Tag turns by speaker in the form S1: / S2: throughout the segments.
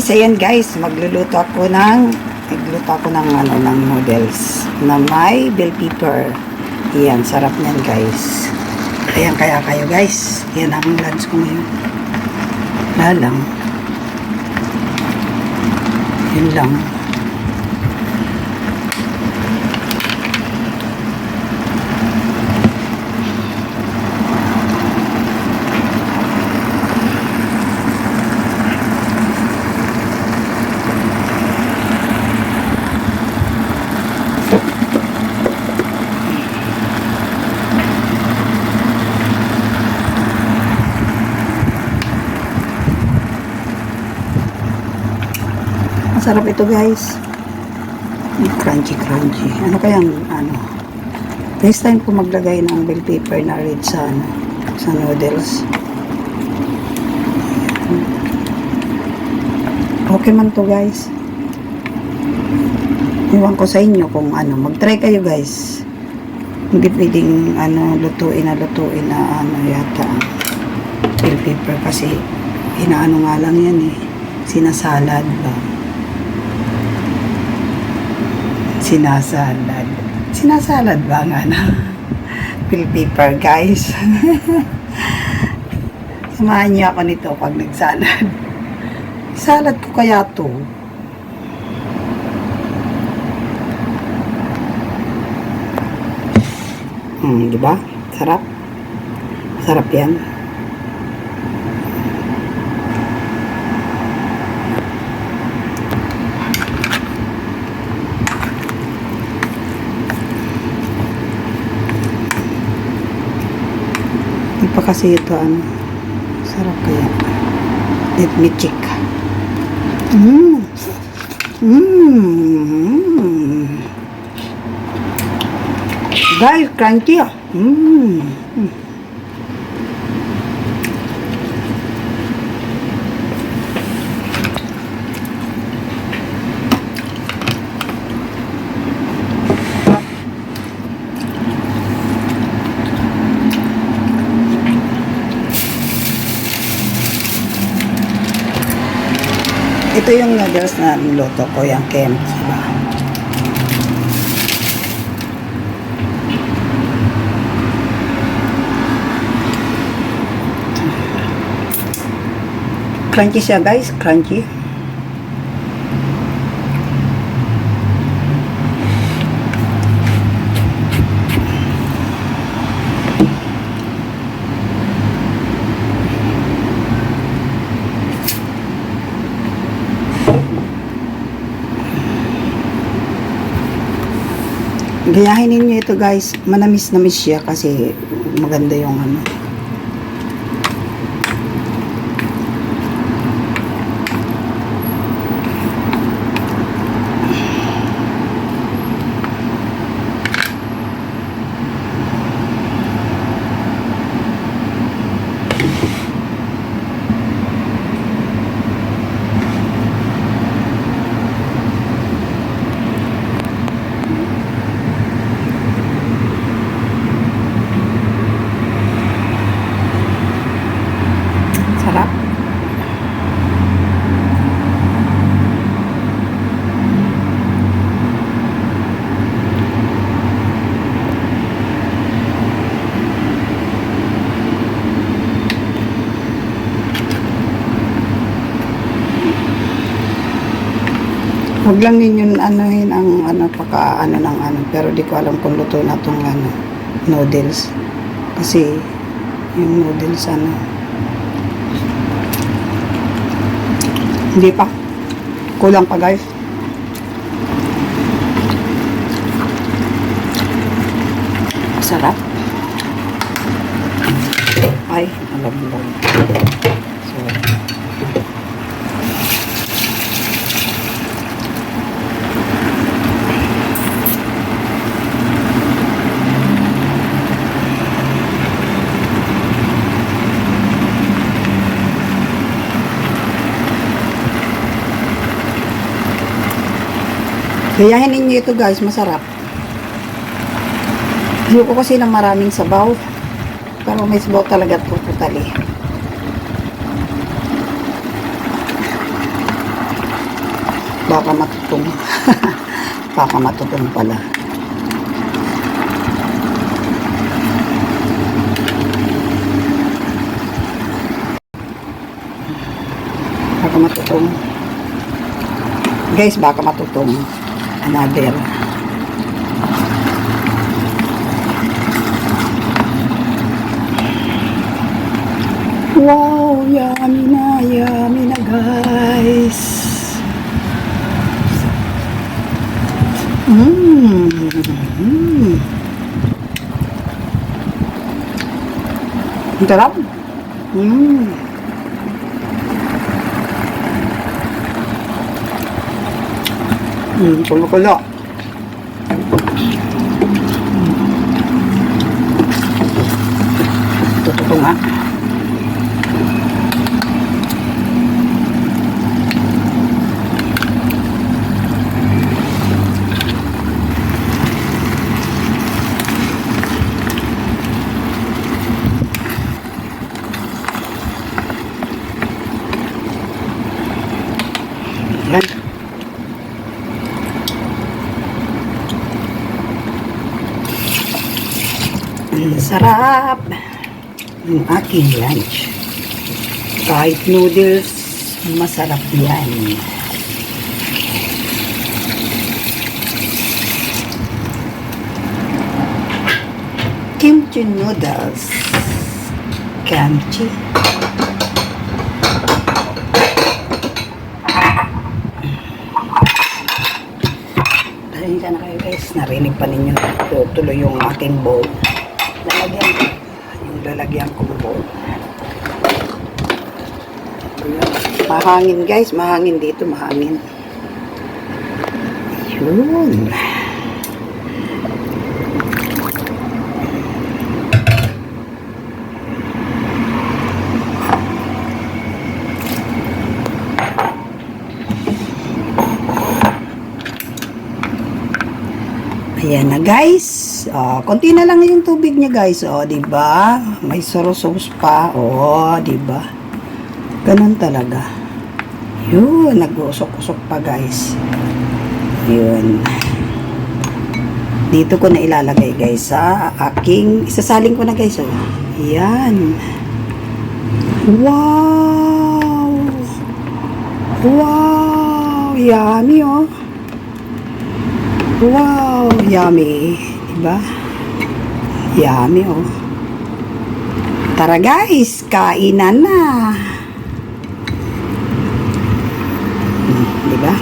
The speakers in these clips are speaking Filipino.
S1: Guys, ayan guys, magluluto ako ng ng noodles na may bell pepper. Ayan, sarap niyan guys. Ayan, kaya kayo guys. Ayan ang lunch ko ngayon. Lang. Yun lang. Masarap ito guys. Crunchy. Ano kayang next time ko maglagay ng bell pepper na red sa noodles. Okay man to guys. Iwan ko sa inyo kung mag-try kayo guys. Hindi pwedeng lutuin na yata bell pepper kasi inaano nga lang yan sinasalad ba. Sinasalad ba nga na bell pepper guys. Samahan niyo ako nito pag nagsalad. Salad ko kaya to. Diba? Sarap. Sarap yan. Di pa kasi ito sarap kaya. Let me check. Guys, crunchy Ito yung noodles na niluto ko, yung Kemp, diba? Crunchy siya guys, crunchy. Gayahin ninyo ito guys, manamis-namis siya kasi maganda yung sarap. Huwag lang ninyo anuhin ang pero di ko alam kung luto na tong noodles kasi yung noodles hindi pa. Kulang pa guys. Sarap. Ay, alam. So, gayahin ninyo ito guys, masarap. Ayoko kasi ng maraming sabaw. Pero may sabaw talaga ito totally. Baka matutong. Baka matutong pala. Baka matutong. Guys, baka matutong. Another. Wow, yummy na guys. Ang sarap. Kulo-kulo. Ito nga. Yan. Ang sarap ng aking lunch. Kahit noodles, masarap yan. Kimchi noodles. Kimchi. Pasensya na kayo guys, narinig pa ninyo tuloy yung aking bowl. Lalagyan kong bowl. Mahangin guys, mahangin dito, mahangin. Yun. Ayan na guys. Konti na lang yung tubig niya guys. Di ba? May soy sauce pa. Di ba? Ganun talaga. Yun, nag-usok-usok pa guys. Yun. Dito ko na ilalagay guys sa aking isasaling ko na guys. Yan. Wow. Wow, yummy Wow, yummy. Diba? Yummy Tara guys, kainan na. Diba?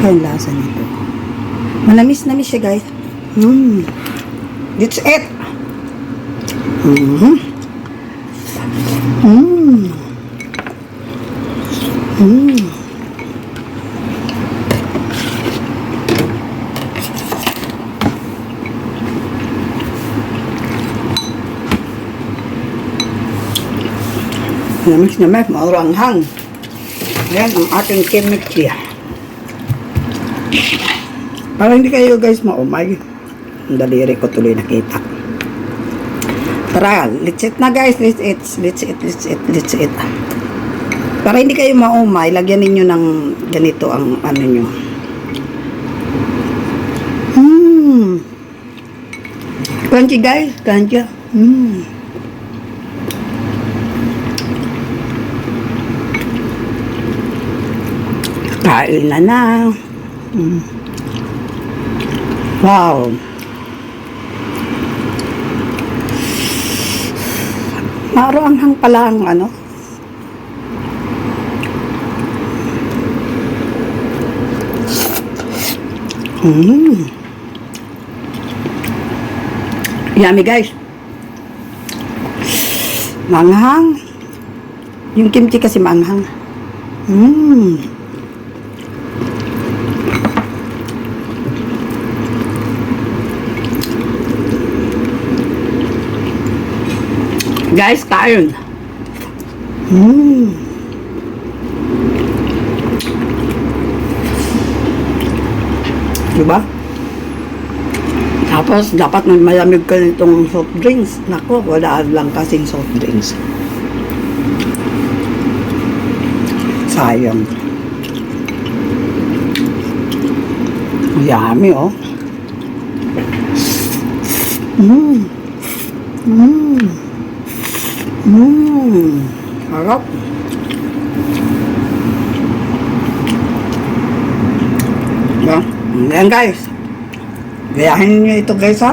S1: Ang lasa nito. Manamis-namis siya guys. That's it. Namis, mauranghang. Yan ang ating kimchi. Para hindi kayo guys maumay. Ang daliri ko tuloy nakita. Tara, let's eat na guys. Let's eat. Para hindi kayo maumay, lagyan ninyo ng ganito ang ano nyo. Crunchy guys, crunchy. Kain na. Wow. Maranghang pala ang ano. Yummy guys. Manghang. Yung kimchi kasi manghang. Guys, kain. Diba? Tapos, dapat malamig ka nitong soft drinks. Nako, wala lang kasing soft drinks. Sayang. Yummy, oh. Mmm. Mmm. Mmm. Harap. Diba? Ayan guys. Gayahin niyo ito guys ha.